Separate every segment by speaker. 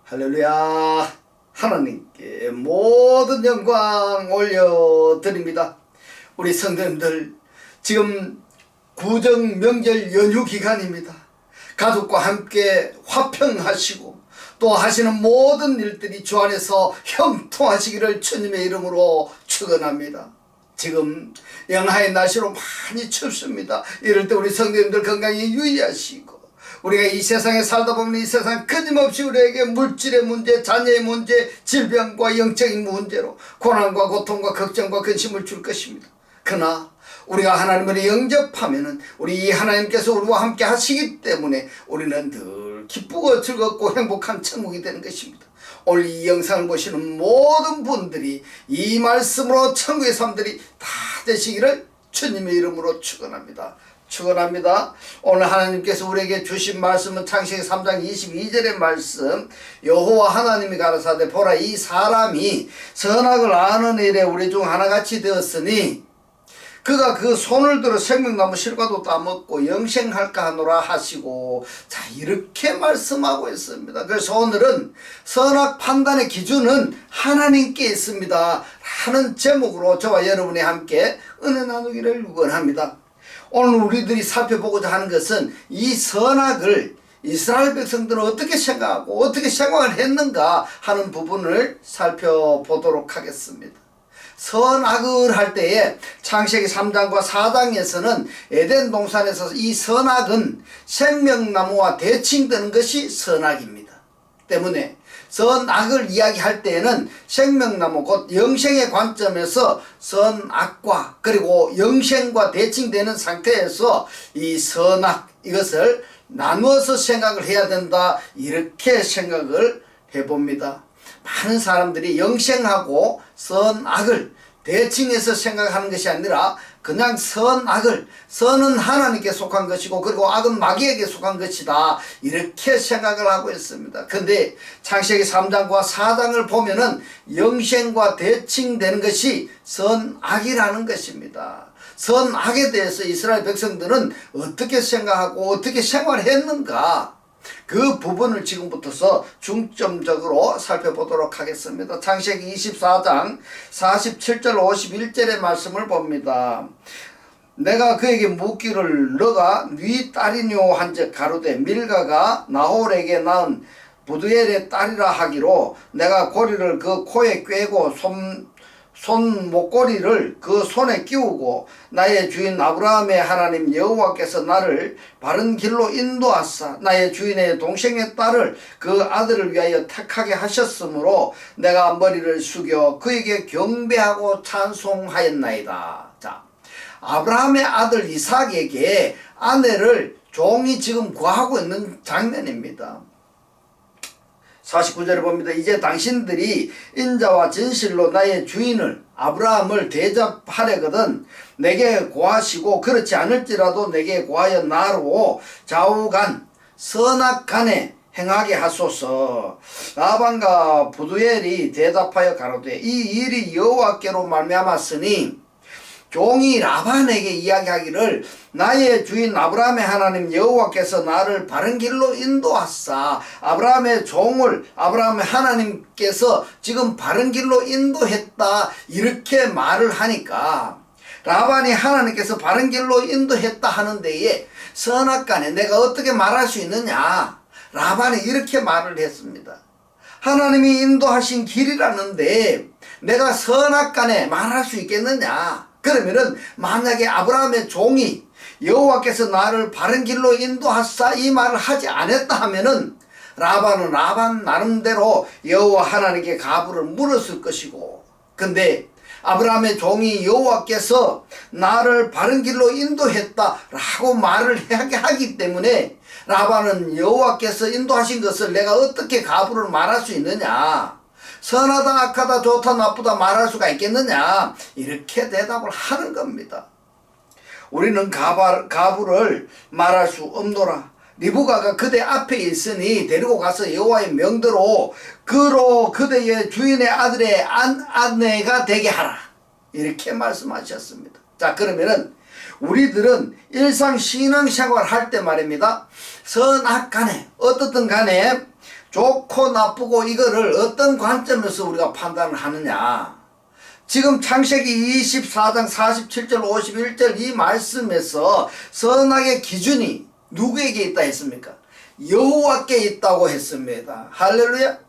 Speaker 1: 할렐루야. 하나님께 모든 영광 올려드립니다. 우리 성도님들, 지금 구정 명절 연휴 기간입니다. 가족과 함께 화평하시고 또 하시는 모든 일들이 주 안에서 형통하시기를 주님의 이름으로 축원합니다. 지금 영하의 날씨로 많이 춥습니다. 이럴 때 우리 성도님들 건강에 유의하시고, 우리가 이 세상에 살다 보면 이 세상 끊임없이 우리에게 물질의 문제, 자녀의 문제, 질병과 영적인 문제로 고난과 고통과 걱정과 근심을 줄 것입니다. 그러나 우리가 하나님을 영접하면은 우리 하나님께서 우리와 함께 하시기 때문에 우리는 늘 기쁘고 즐겁고 행복한 천국이 되는 것입니다. 오늘 이 영상을 보시는 모든 분들이 이 말씀으로 천국의 삶들이 다 되시기를 주님의 이름으로 축원합니다. 축원합니다. 오늘 하나님께서 우리에게 주신 말씀은 창세기 3장 22절의 말씀, 여호와 하나님이 가라사대 보라, 이 사람이 선악을 아는 일에 우리 중 하나같이 되었으니 그가 그 손을 들어 생명나무 실과도 따먹고 영생할까 하노라 하시고, 자, 이렇게 말씀하고 있습니다. 그래서 오늘은 선악 판단의 기준은 하나님께 있습니다 하는 제목으로 저와 여러분이 함께 은혜 나누기를 원합니다. 오늘 우리들이 살펴보고자 하는 것은 이 선악을 이스라엘 백성들은 어떻게 생각하고 어떻게 생각을 했는가 하는 부분을 살펴보도록 하겠습니다. 선악을 할 때에 창세기 3장과 4장에서는 에덴 동산에서 이 선악은 생명나무와 대칭되는 것이 선악입니다. 때문에 선악을 이야기할 때에는 생명나무 곧 영생의 관점에서 선악과 그리고 영생과 대칭되는 상태에서 이 선악, 이것을 나누어서 생각을 해야 된다, 이렇게 생각을 해봅니다. 많은 사람들이 영생하고 선악을 대칭해서 생각하는 것이 아니라 그냥 선악을, 선은 하나님께 속한 것이고 그리고 악은 마귀에게 속한 것이다, 이렇게 생각을 하고 있습니다. 근데 창세기 3장과 4장을 보면은 영생과 대칭되는 것이 선악이라는 것입니다. 선악에 대해서 이스라엘 백성들은 어떻게 생각하고 어떻게 생활했는가, 그 부분을 지금부터서 중점적으로 살펴보도록 하겠습니다. 창세기 24장 47절 51절의 말씀을 봅니다. 내가 그에게 묻기를 너가 네 딸이뇨 한즉 가로되 밀가가 나홀에게 낳은 부두엘의 딸이라 하기로 내가 고리를 그 코에 꿰고 손 목걸이를 그 손에 끼우고 나의 주인 아브라함의 하나님 여호와께서 나를 바른 길로 인도하사 나의 주인의 동생의 딸을 그 아들을 위하여 택하게 하셨으므로 내가 머리를 숙여 그에게 경배하고 찬송하였나이다. 자, 아브라함의 아들 이삭에게 아내를 종이 지금 구하고 있는 장면입니다. 49절에 봅니다. 이제 당신들이 인자와 진실로 나의 주인을 아브라함을 대접하려거든 내게 고하시고 그렇지 않을지라도 내게 고하여 나로 좌우간 선악간에 행하게 하소서. 라반과 부두엘이 대답하여 가로되 이 일이 여호와께로 말미암았으니 종이 라반에게 이야기하기를 나의 주인 아브라함의 하나님 여호와께서 나를 바른 길로 인도하사, 아브라함의 종을 아브라함의 하나님께서 지금 바른 길로 인도했다, 이렇게 말을 하니까 라반이 하나님께서 바른 길로 인도했다 하는 데에 선악간에 내가 어떻게 말할 수 있느냐, 라반이 이렇게 말을 했습니다. 하나님이 인도하신 길이라는데 내가 선악간에 말할 수 있겠느냐. 그러면은 만약에 아브라함의 종이 여호와께서 나를 바른 길로 인도하사 이 말을 하지 않았다 하면은 라반은 라반 나름대로 여호와 하나님께 가부를 물었을 것이고, 근데 아브라함의 종이 여호와께서 나를 바른 길로 인도했다 라고 말을 하기 때문에 라반은 여호와께서 인도하신 것을 내가 어떻게 가부를 말할 수 있느냐, 선하다 악하다 좋다 나쁘다 말할 수가 있겠느냐, 이렇게 대답을 하는 겁니다. 우리는 가부를 말할 수 없노라. 리브가가 그대 앞에 있으니 데리고 가서 여호와의 명대로 그로 그대의 주인의 아들의 아내가 되게 하라, 이렇게 말씀하셨습니다. 자, 그러면은 우리들은 일상 신앙생활 할 때 말입니다, 선악간에 어떻든 간에 좋고 나쁘고 이거를 어떤 관점에서 우리가 판단을 하느냐. 지금 창세기 24장 47절 51절 이 말씀에서 선악의 기준이 누구에게 있다 했습니까? 여호와께 있다고 했습니다. 할렐루야.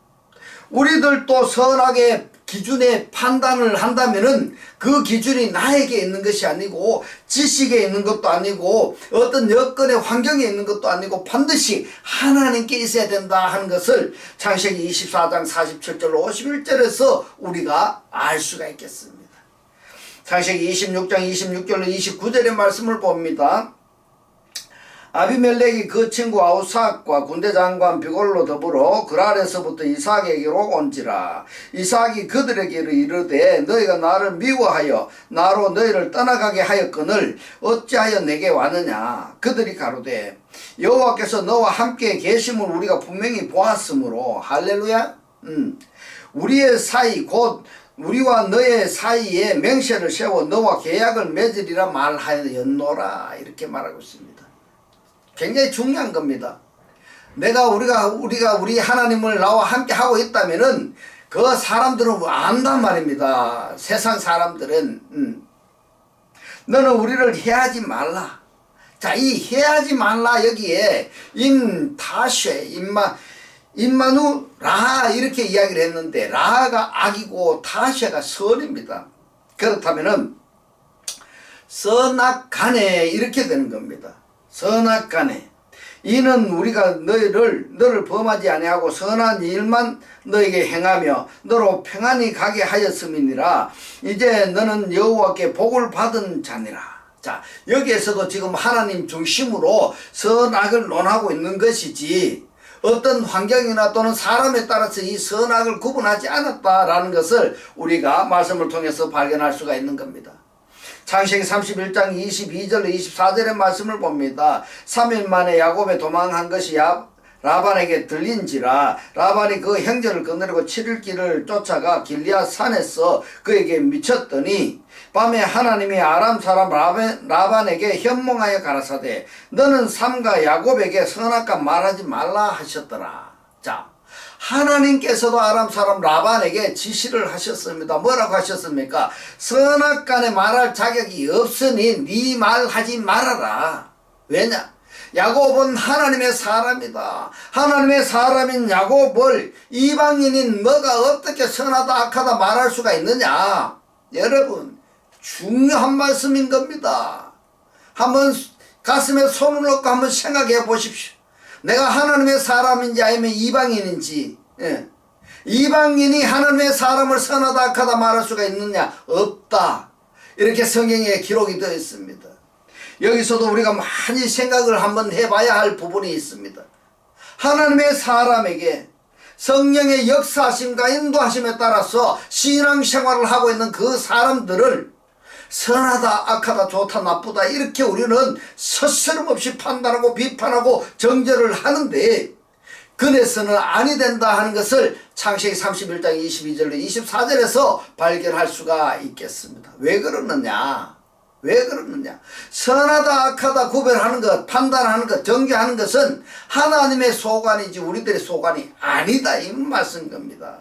Speaker 1: 우리들도 선악의 기준에 판단을 한다면은 그 기준이 나에게 있는 것이 아니고 지식에 있는 것도 아니고 어떤 여건의 환경에 있는 것도 아니고 반드시 하나님께 있어야 된다 하는 것을 창세기 24장 47절 51절에서 우리가 알 수가 있겠습니다. 창세기 26장 26절로 29절의 말씀을 봅니다. 아비멜렉이 그 친구 아우삭과 군대장관 비골로 더불어 그랄에서부터 이삭에게로 온지라. 이삭이 그들에게 이르되 너희가 나를 미워하여 나로 너희를 떠나가게 하였거늘 어찌하여 내게 왔느냐. 그들이 가로되 여호와께서 너와 함께 계심을 우리가 분명히 보았으므로. 할렐루야. 우리의 사이 곧 우리와 너의 사이에 맹세를 세워 너와 계약을 맺으리라 말하였노라. 이렇게 말하고 있습니다. 굉장히 중요한 겁니다. 우리 하나님을 나와 함께 하고 있다면은 그 사람들은 안단 말입니다. 세상 사람들은 너는 우리를 해하지 말라. 자, 이 해하지 말라 여기에 임다쉐 임마누 라하 이렇게 이야기를 했는데 라하가 악이고 다쉐가 선입니다. 그렇다면은 선악간에 이렇게 되는 겁니다. 선악간에 이는 우리가 너를 범하지 아니하고 선한 일만 너에게 행하며 너로 평안히 가게 하였음이니라. 이제 너는 여호와께 복을 받은 자니라. 자, 여기에서도 지금 하나님 중심으로 선악을 논하고 있는 것이지 어떤 환경이나 또는 사람에 따라서 이 선악을 구분하지 않았다라는 것을 우리가 말씀을 통해서 발견할 수가 있는 겁니다. 창세기 31장 22절 24절의 말씀을 봅니다. 3일 만에 야곱에 도망한 것이 라반에게 들린지라. 라반이 그 형제를 거느리고 7일 길을 쫓아가 길리앗 산에서 그에게 미쳤더니 밤에 하나님이 아람 사람 라반에게 현몽하여 가라사대 너는 삼가 야곱에게 선악과 말하지 말라 하셨더라. 자, 하나님께서도 아람 사람 라반에게 지시를 하셨습니다. 뭐라고 하셨습니까? 선악간에 말할 자격이 없으니 네 말하지 말아라. 왜냐? 야곱은 하나님의 사람이다. 하나님의 사람인 야곱을 이방인인 너가 어떻게 선하다 악하다 말할 수가 있느냐? 여러분, 중요한 말씀인 겁니다. 한번 가슴에 손을 넣고 한번 생각해 보십시오. 내가 하나님의 사람인지 아니면 이방인인지. 이방인이 하나님의 사람을 선하다 악하다 말할 수가 있느냐? 없다. 이렇게 성경에 기록이 되어 있습니다. 여기서도 우리가 많이 생각을 한번 해봐야 할 부분이 있습니다. 하나님의 사람에게 성령의 역사하심과 인도하심에 따라서 신앙생활을 하고 있는 그 사람들을 선하다 악하다 좋다 나쁘다 이렇게 우리는 서스럼없이 판단하고 비판하고 정죄를 하는데 그래서는 아니 된다 하는 것을 창세기 31장 22절로 24절에서 발견할 수가 있겠습니다. 왜 그러느냐? 선하다 악하다 구별하는 것, 판단하는 것, 정죄하는 것은 하나님의 소관이지 우리들의 소관이 아니다 이 말씀인 겁니다.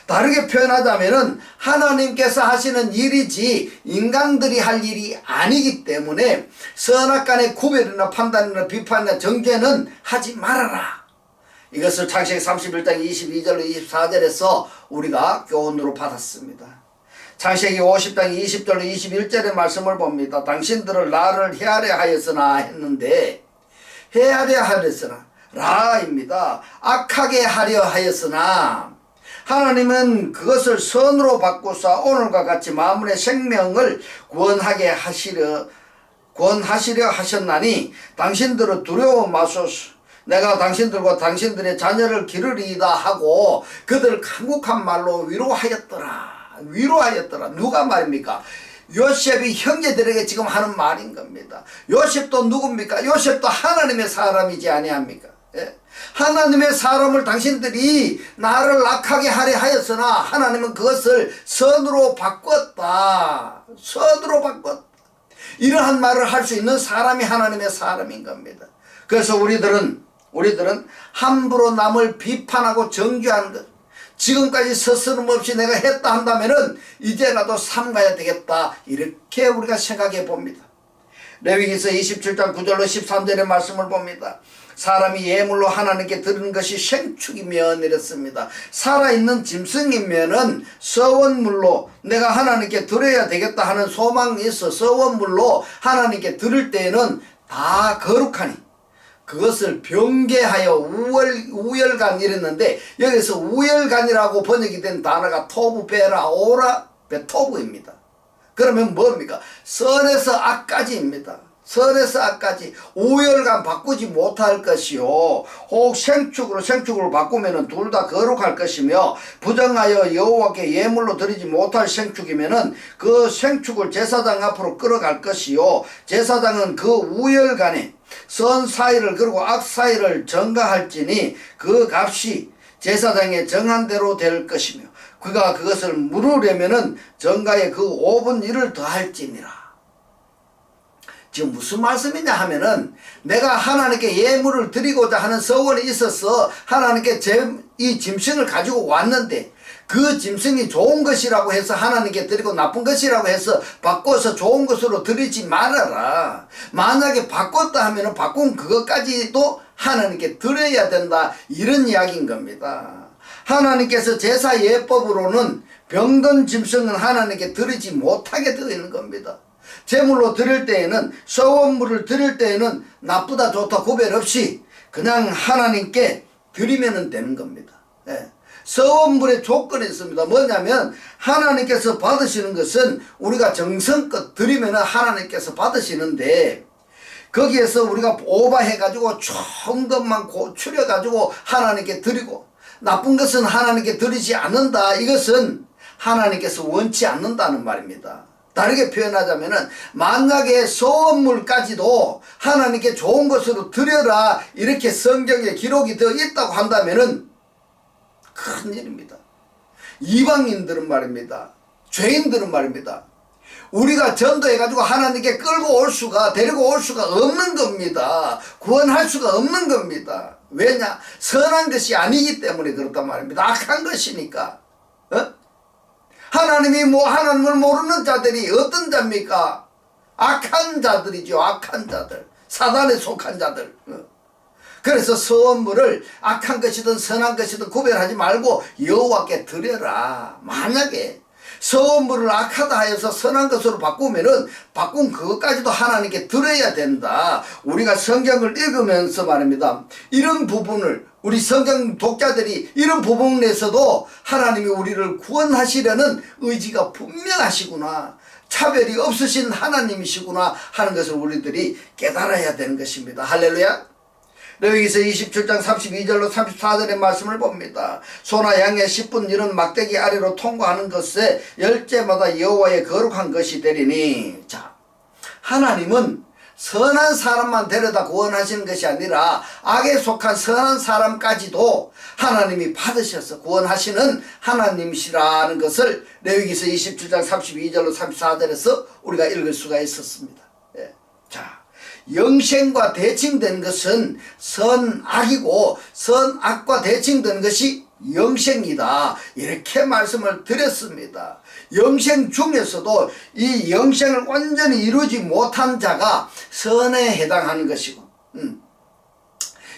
Speaker 1: 다르게 표현하자면은 하나님께서 하시는 일이지 인간들이 할 일이 아니기 때문에 선악간의 구별이나 판단이나 비판이나 정죄는 하지 말아라. 이것을 창세기 31장 22절로 24절에서 우리가 교훈으로 받았습니다. 창세기 50장 20절로 21절의 말씀을 봅니다. 당신들을 나를 헤아려 하였으나 했는데 헤아려 하였으나 라입니다. 악하게 하려 하였으나 하나님은 그것을 선으로 바꾸사 오늘과 같이 만물의 생명을 구원하게 하시려 하셨나니 당신들은 두려워 마소서. 내가 당신들과 당신들의 자녀를 기르리이다 하고 그들을 간곡한 말로 위로하였더라. 누가 말입니까? 요셉이 형제들에게 지금 하는 말인 겁니다. 요셉도 누굽니까? 요셉도 하나님의 사람이지 아니합니까? 하나님의 사람을 당신들이 나를 악하게 하려 하였으나 하나님은 그것을 선으로 바꿨다. 이러한 말을 할 수 있는 사람이 하나님의 사람인 겁니다. 그래서 우리들은 우리들은 함부로 남을 비판하고 정죄하는 것, 지금까지 서스름없이 내가 했다 한다면은 이제라도 삼가야 되겠다, 이렇게 우리가 생각해 봅니다. 레위기서 27장 9절로 13절의 말씀을 봅니다. 사람이 예물로 하나님께 드리는 것이 생축이면 이랬습니다. 살아있는 짐승이면은 서원물로 내가 하나님께 드려야 되겠다 하는 소망이 있어 서원물로 하나님께 드릴 때에는 다 거룩하니 그것을 병개하여 우열간 이랬는데, 여기서 우열간이라고 번역이 된 단어가 토브베라 오라 베토브입니다. 그러면 뭡니까? 선에서 악까지입니다. 선에서 악까지 우열간 바꾸지 못할 것이요, 혹 생축으로 바꾸면은 둘 다 거룩할 것이며, 부정하여 여호와께 예물로 드리지 못할 생축이면은 그 생축을 제사장 앞으로 끌어갈 것이요, 제사장은 그 우열간에 선 사이를 그리고 악 사이를 전가할지니 그 값이 제사장의 정한 대로 될 것이며, 그가 그것을 물으려면은 전가에 그 5분 1을 더할지니라. 지금 무슨 말씀이냐 하면은, 내가 하나님께 예물을 드리고자 하는 서원이 있어서 하나님께 이 짐승을 가지고 왔는데, 그 짐승이 좋은 것이라고 해서 하나님께 드리고 나쁜 것이라고 해서 바꿔서 좋은 것으로 드리지 말아라. 만약에 바꿨다 하면은 바꾼 그것까지도 하나님께 드려야 된다, 이런 이야기인 겁니다. 하나님께서 제사 예법으로는 병든 짐승은 하나님께 드리지 못하게 되어 있는 겁니다. 제물로 드릴 때에는, 서원물을 드릴 때에는 나쁘다 좋다 구별 없이 그냥 하나님께 드리면 되는 겁니다. 예. 서원물의 조건이 있습니다. 뭐냐면 하나님께서 받으시는 것은 우리가 정성껏 드리면 하나님께서 받으시는데, 거기에서 우리가 오버해가지고 좋은 것만 추려가지고 하나님께 드리고 나쁜 것은 하나님께 드리지 않는다, 이것은 하나님께서 원치 않는다는 말입니다. 다르게 표현하자면은, 만약에 소원물까지도 하나님께 좋은 것으로 드려라, 이렇게 성경에 기록이 되어 있다고 한다면은 큰일입니다. 이방인들은 말입니다, 죄인들은 말입니다, 우리가 전도해가지고 하나님께 데리고 올 수가 없는 겁니다. 구원할 수가 없는 겁니다. 왜냐? 선한 것이 아니기 때문에 그렇단 말입니다. 악한 것이니까. 하나님을 모르는 자들이 어떤 자입니까? 악한 자들이죠. 악한 자들, 사단에 속한 자들. 그래서 서원물을 악한 것이든 선한 것이든 구별하지 말고 여호와께 드려라. 만약에 서원물을 악하다 하여서 선한 것으로 바꾸면은 바꾼 그것까지도 하나님께 드려야 된다. 우리가 성경을 읽으면서 말입니다, 이런 부분을, 우리 성경 독자들이 이런 부분에서도 하나님이 우리를 구원하시려는 의지가 분명하시구나, 차별이 없으신 하나님이시구나 하는 것을 우리들이 깨달아야 되는 것입니다. 할렐루야. 레위기서 27장 32절로 34절의 말씀을 봅니다. 소나 양의 10분 1은 막대기 아래로 통과하는 것에 열째마다 여호와의 거룩한 것이 되리니. 자, 하나님은 선한 사람만 데려다 구원하시는 것이 아니라 악에 속한 선한 사람까지도 하나님이 받으셔서 구원하시는 하나님이시라는 것을 레위기서 27장 32절로 34절에서 우리가 읽을 수가 있었습니다. 예. 자, 영생과 대칭된 것은 선악이고 선악과 대칭된 것이 영생이다, 이렇게 말씀을 드렸습니다. 영생 중에서도 이 영생을 완전히 이루지 못한 자가 선에 해당하는 것이고,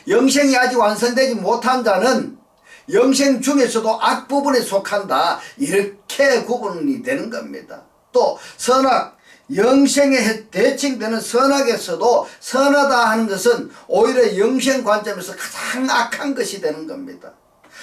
Speaker 1: 영생이 아직 완성되지 못한 자는 영생 중에서도 악부분에 속한다, 이렇게 구분이 되는 겁니다. 또 선악, 영생에 대칭되는 선악에서도 선하다 하는 것은 오히려 영생 관점에서 가장 악한 것이 되는 겁니다.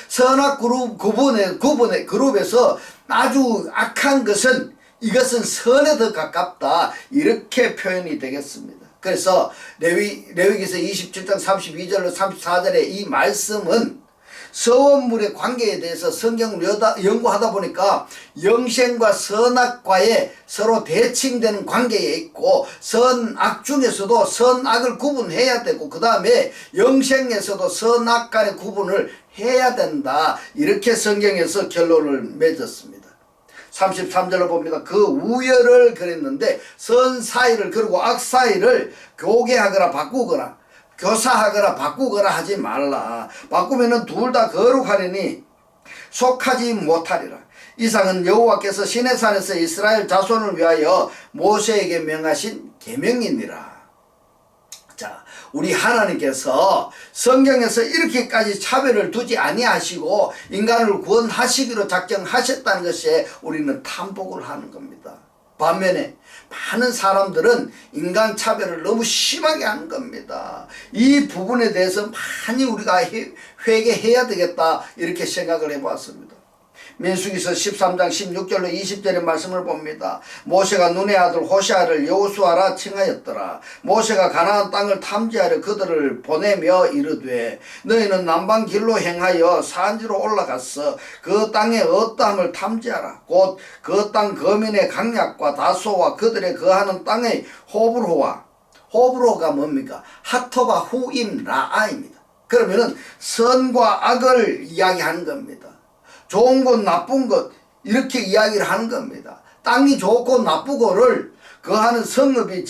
Speaker 1: 선악 그룹에서 아주 악한 것은 이것은 선에 더 가깝다, 이렇게 표현이 되겠습니다. 그래서 레위기서 27장 32절로 34절의 이 말씀은 서원물의 관계에 대해서 성경을 연구하다 보니까 영생과 선악과의 서로 대칭되는 관계에 있고, 선악 중에서도 선악을 구분해야 되고, 그 다음에 영생에서도 선악 간의 구분을 해야 된다, 이렇게 성경에서 결론을 맺었습니다. 33절로 봅니다. 그 우열을 그랬는데 선 사이를 그리고 악 사이를 교개하거나 바꾸거나 교사하거나 바꾸거나 하지 말라. 바꾸면은 둘 다 거룩하리니 속하지 못하리라. 이상은 여호와께서 시내산에서 이스라엘 자손을 위하여 모세에게 명하신 계명이니라. 자, 우리 하나님께서 성경에서 이렇게까지 차별을 두지 아니하시고 인간을 구원하시기로 작정하셨다는 것에 우리는 탐복을 하는 겁니다. 반면에 많은 사람들은 인간 차별을 너무 심하게 하는 겁니다. 이 부분에 대해서 많이 우리가 회개해야 되겠다 이렇게 생각을 해봤습니다. 민수기서 13장 16절로 20절의 말씀을 봅니다. 모세가 눈의 아들 호시아를 여호수아라 칭하였더라. 모세가 가나안 땅을 탐지하려 그들을 보내며 이르되 너희는 남방 길로 행하여 산지로 올라가서 그 땅의 어떠함을 탐지하라. 곧 그 땅 거민의 강약과 다소와 그들의 거하는 땅의 호브로와, 호브로가 뭡니까? 하토바 후임 라아입니다. 그러면은 선과 악을 이야기하는 겁니다. 좋은 것 나쁜 것 이렇게 이야기를 하는 겁니다. 땅이 좋고 나쁘고를 거하는 성읍이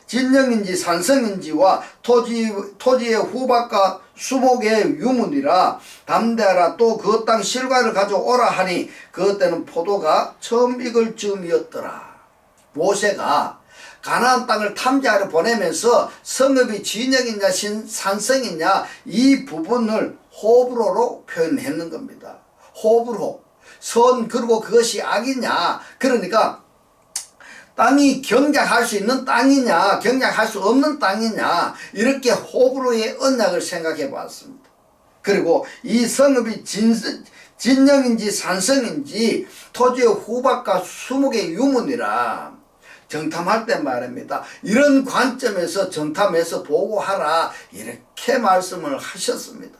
Speaker 1: 진영인지 산성인지와 토지의 후박과 수목의 유문이라 담대하라. 또 그 땅 실과를 가져오라 하니 그때는 포도가 처음 익을 즈음이었더라. 모세가 가나안 땅을 탐지하러 보내면서 성읍이 진영이냐 산성이냐 이 부분을 호브로로 표현했는 겁니다. 호불호, 선, 그리고 그것이 악이냐, 그러니까 땅이 경작할 수 있는 땅이냐 경작할 수 없는 땅이냐 이렇게 호불호의 언약을 생각해 봤습니다. 그리고 이 성읍이 진영인지 산성인지 토지의 후박과 수목의 유문이라 정탐할 때 말입니다. 이런 관점에서 정탐해서 보고하라 이렇게 말씀을 하셨습니다.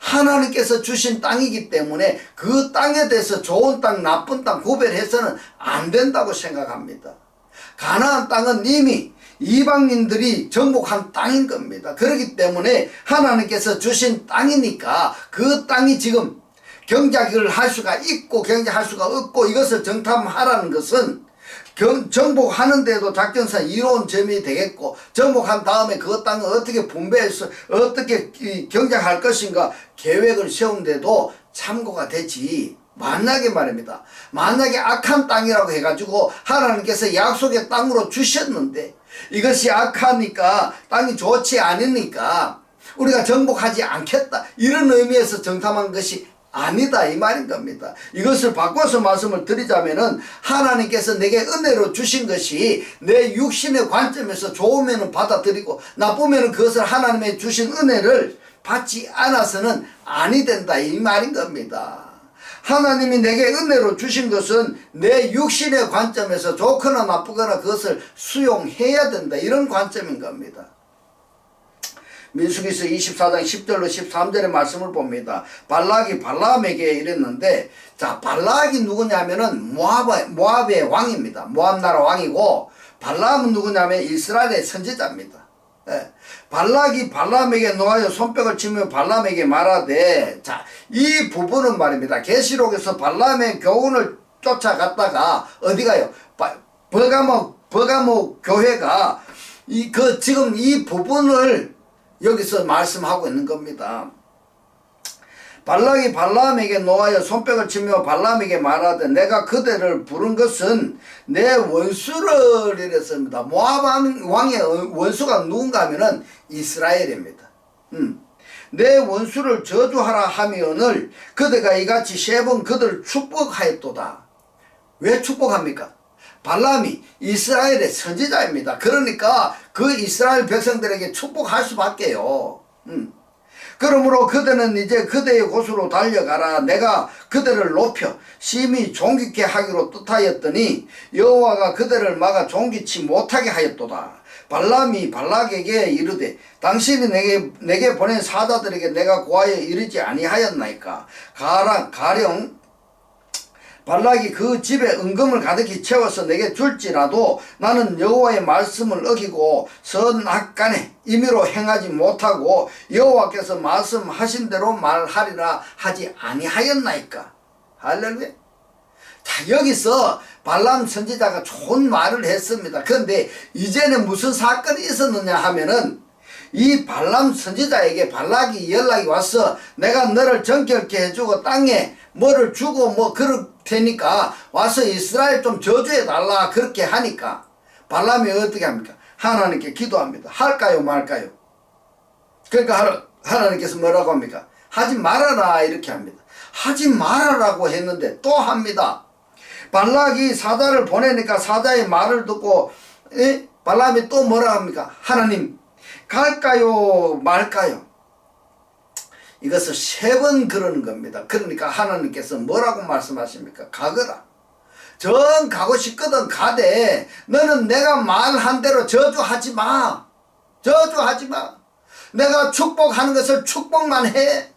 Speaker 1: 하나님께서 주신 땅이기 때문에 그 땅에 대해서 좋은 땅 나쁜 땅 구별해서는 안 된다고 생각합니다. 가나안 땅은 이미 이방인들이 정복한 땅인 겁니다. 그렇기 때문에 하나님께서 주신 땅이니까 그 땅이 지금 경작을 할 수가 있고 경작할 수가 없고 이것을 정탐하라는 것은 정복하는 데도 작전상 이로운 점이 되겠고 정복한 다음에 그 땅을 어떻게 분배해서 어떻게 경작할 것인가 계획을 세운 데도 참고가 되지. 만약에 말입니다. 만약에 악한 땅이라고 해가지고 하나님께서 약속의 땅으로 주셨는데 이것이 악하니까 땅이 좋지 않으니까 우리가 정복하지 않겠다 이런 의미에서 정탐한 것이 아니다 이 말인 겁니다. 이것을 바꿔서 말씀을 드리자면은 하나님께서 내게 은혜로 주신 것이 내 육신의 관점에서 좋으면 받아들이고 나쁘면 그것을 하나님의 주신 은혜를 받지 않아서는 아니 된다 이 말인 겁니다. 하나님이 내게 은혜로 주신 것은 내 육신의 관점에서 좋거나 나쁘거나 그것을 수용해야 된다 이런 관점인 겁니다. 민수기서 24장 10절로 13절의 말씀을 봅니다. 발락이 발람에게 이랬는데, 자, 발락이 누구냐면은 모압의 왕입니다. 모압 나라 왕이고, 발람은 누구냐면 이스라엘의 선지자입니다. 예. 발락이 발람에게 노하여 손뼉을 치며 발람에게 말하되, 자, 이 부분은 말입니다. 계시록에서 발람의 교훈을 쫓아갔다가, 어디 가요? 버가모 교회가, 지금 이 부분을 여기서 말씀하고 있는 겁니다. 발락이 발람에게 노하여 손뼉을 치며 발람에게 말하되 내가 그대를 부른 것은 내 원수를 이랬습니다. 모압 왕의 원수가 누군가 하면은 이스라엘입니다. 내 원수를 저주하라 하면을 그대가 이같이 3번 그들을 축복하였도다. 왜 축복합니까? 발람이 이스라엘의 선지자입니다. 그러니까 그 이스라엘 백성들에게 축복할 수밖에요. 그러므로 그대는 이제 그대의 곳으로 달려가라. 내가 그대를 높여 심히 존귀케 하기로 뜻하였더니 여호와가 그대를 막아 존귀치 못하게 하였도다. 발람이 발락에게 이르되 당신이 내게 보낸 사자들에게 내가 고하여 이르지 아니하였나이까. 가령 발락이 그 집에 은금을 가득히 채워서 내게 줄지라도 나는 여호와의 말씀을 어기고 선악간에 임의로 행하지 못하고 여호와께서 말씀하신 대로 말하리라 하지 아니하였나이까. 할렐루야. 자, 여기서 발람 선지자가 좋은 말을 했습니다. 그런데 이전에 무슨 사건이 있었느냐 하면은 이 발람 선지자에게 발락이 연락이 와서 내가 너를 정결케 해주고 땅에 뭐를 주고 뭐 그럴 테니까 와서 이스라엘 좀 저주해 달라 그렇게 하니까 발람이 어떻게 합니까? 하나님께 기도합니다. 할까요 말까요? 그러니까 하나님께서 뭐라고 합니까? 하지 말아라 이렇게 합니다. 하지 말아라고 했는데 또 합니다. 발락이 사자를 보내니까 사자의 말을 듣고 발람이 또 뭐라 합니까? 하나님 갈까요 말까요? 이것을 3번 그러는 겁니다. 그러니까 하나님께서 뭐라고 말씀하십니까? 가거라. 정 가고 싶거든 가되 너는 내가 말한 대로 저주하지 마. 저주하지 마. 내가 축복하는 것을 축복만 해.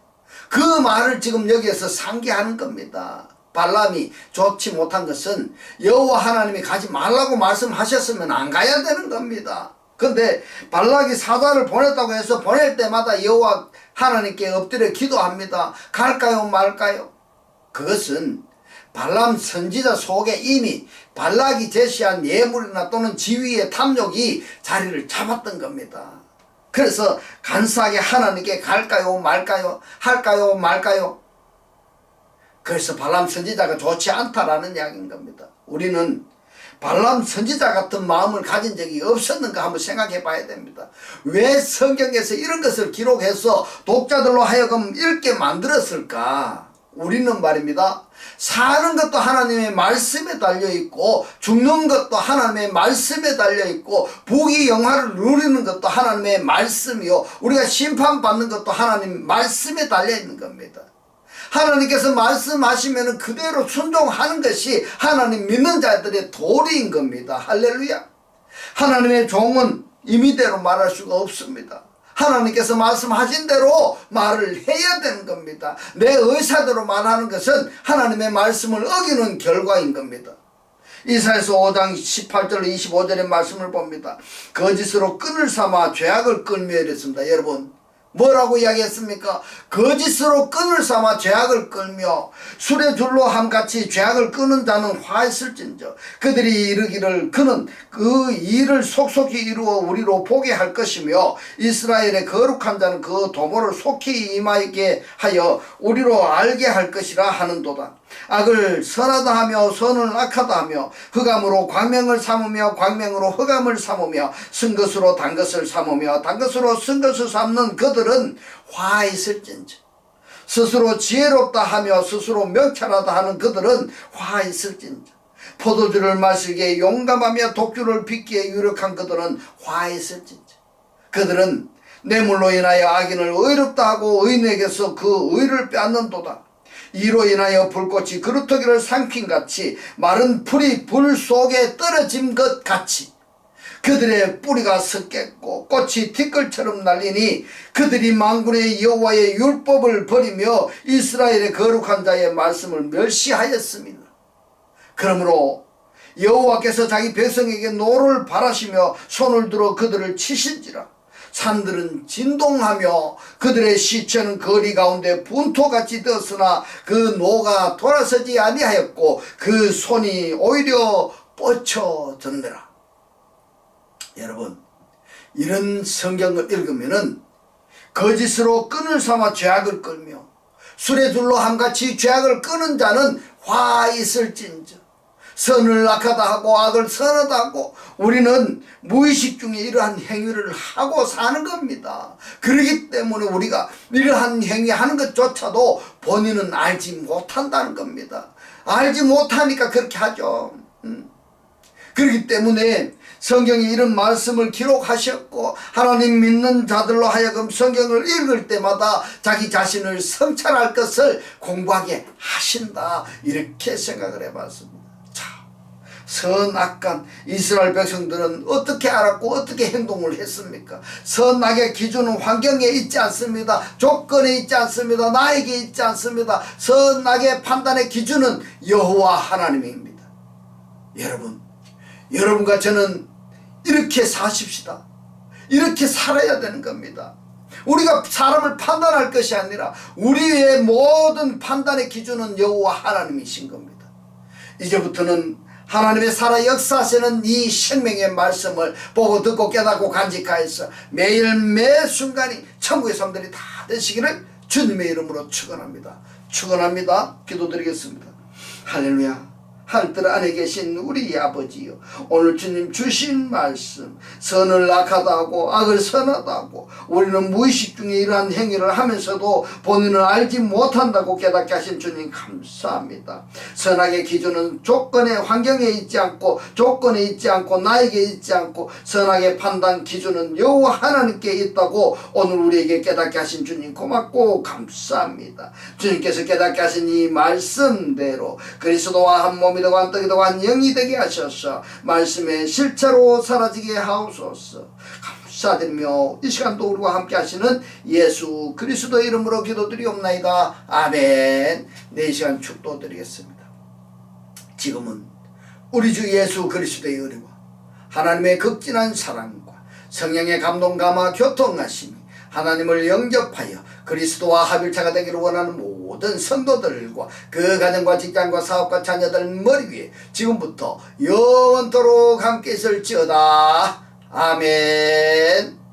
Speaker 1: 그 말을 지금 여기에서 상기하는 겁니다. 발람이 좋지 못한 것은 여호와 하나님이 가지 말라고 말씀하셨으면 안 가야 되는 겁니다. 근데 발락이 사자를 보냈다고 해서 보낼 때마다 여호와 하나님께 엎드려 기도합니다. 갈까요 말까요? 그것은 발람 선지자 속에 이미 발락이 제시한 예물이나 또는 지위의 탐욕이 자리를 잡았던 겁니다. 그래서 간사하게 하나님께 갈까요 말까요? 할까요 말까요? 그래서 발람 선지자가 좋지 않다라는 이야기인 겁니다. 우리는 발람 선지자 같은 마음을 가진 적이 없었는가 한번 생각해 봐야 됩니다. 왜 성경에서 이런 것을 기록해서 독자들로 하여금 읽게 만들었을까? 우리는 말입니다. 사는 것도 하나님의 말씀에 달려있고 죽는 것도 하나님의 말씀에 달려있고 부귀 영화를 누리는 것도 하나님의 말씀이요 우리가 심판받는 것도 하나님 말씀에 달려있는 겁니다. 하나님께서 말씀하시면 그대로 순종하는 것이 하나님 믿는 자들의 도리인 겁니다. 할렐루야. 하나님의 종은 임의대로 말할 수가 없습니다. 하나님께서 말씀하신 대로 말을 해야 되는 겁니다. 내 의사대로 말하는 것은 하나님의 말씀을 어기는 결과인 겁니다. 이사야서 5장 18절 25절의 말씀을 봅니다. 거짓으로 끈을 삼아 죄악을 끌며 이랬습니다. 여러분 뭐라고 이야기했습니까? 거짓으로 끈을 삼아 죄악을 끌며 술의 줄로 함같이 죄악을 끄는 자는 화있을진저 그들이 이르기를 그는 그 일을 속속히 이루어 우리로 보게 할 것이며 이스라엘의 거룩한 자는 그 도모를 속히 임하게 하여 우리로 알게 할 것이라 하는도다. 악을 선하다 하며 선을 악하다 하며 흑암으로 광명을 삼으며 광명으로 흑암을 삼으며 쓴 것으로 단 것을 삼으며 단 것으로 쓴 것을 삼는 그들은 화 있을진저 스스로 지혜롭다 하며 스스로 명철하다 하는 그들은 화 있을진저 포도주를 마시기에 용감하며 독주를 빚기에 유력한 그들은 화 있을진저 그들은 뇌물로 인하여 악인을 의롭다 하고 의인에게서 그 의를 빼앗는도다. 이로 인하여 불꽃이 그루터기를 삼킨같이 마른 풀이 불 속에 떨어진 것 같이 그들의 뿌리가 썩겠고 꽃이 티끌처럼 날리니 그들이 만군의 여호와의 율법을 버리며 이스라엘의 거룩한 자의 말씀을 멸시하였습니다. 그러므로 여호와께서 자기 백성에게 노를 바라시며 손을 들어 그들을 치신지라. 산들은 진동하며 그들의 시체는 거리 가운데 분토같이 되었으나 그 노가 돌아서지 아니하였고 그 손이 오히려 뻗쳐졌느라. 여러분 이런 성경을 읽으면은 거짓으로 끈을 삼아 죄악을 끌며 술의 줄로 함같이 죄악을 끄는 자는 화 있을진저 선을 악하다 하고 악을 선하다 하고 우리는 무의식 중에 이러한 행위를 하고 사는 겁니다. 그렇기 때문에 우리가 이러한 행위하는 것조차도 본인은 알지 못한다는 겁니다. 알지 못하니까 그렇게 하죠. 그렇기 때문에 성경에 이런 말씀을 기록하셨고 하나님 믿는 자들로 하여금 성경을 읽을 때마다 자기 자신을 성찰할 것을 공부하게 하신다 이렇게 생각을 해봤습니다. 선악간 이스라엘 백성들은 어떻게 알았고 어떻게 행동을 했습니까? 선악의 기준은 환경에 있지 않습니다. 조건에 있지 않습니다. 나에게 있지 않습니다. 선악의 판단의 기준은 여호와 하나님입니다. 여러분과 저는 이렇게 사십시다. 이렇게 살아야 되는 겁니다. 우리가 사람을 판단할 것이 아니라 우리의 모든 판단의 기준은 여호와 하나님이신 겁니다. 이제부터는 하나님의 살아 역사하시는 이 생명의 말씀을 보고 듣고 깨닫고 간직하여서 매일 매 순간이 천국의 삶들이 다 되시기를 주님의 이름으로 축원합니다. 축원합니다. 기도드리겠습니다. 할렐루야. 하늘들 안에 계신 우리 아버지요, 오늘 주님 주신 말씀, 선을 악하다고 악을 선하다고 우리는 무의식 중에 이러한 행위를 하면서도 본인을 알지 못한다고 깨닫게 하신 주님 감사합니다. 선악의 기준은 조건의 환경에 있지 않고 조건에 있지 않고 나에게 있지 않고 선악의 판단 기준은 여호와 하나님께 있다고 오늘 우리에게 깨닫게 하신 주님 고맙고 감사합니다. 주님께서 깨닫게 하신 이 말씀대로 그리스도와 한 몸이 되고 한 떡이 되고 한 영이 되게 하셔서 말씀의 실체로 사라지게 하옵소서. 감사드리며 이 시간도 우리와 함께 하시는 예수 그리스도의 이름으로 기도드리옵나이다. 아멘. 네, 이 시간 축도드리겠습니다. 지금은 우리 주 예수 그리스도의 은혜와 하나님의 극진한 사랑과 성령의 감동 감화 교통하심이 하나님을 영접하여 그리스도와 합일체가 되기를 원하는 모든 성도들과 그 가정과 직장과 사업과 자녀들 머리 위에 지금부터 영원토록 함께 있을지어다. 아멘.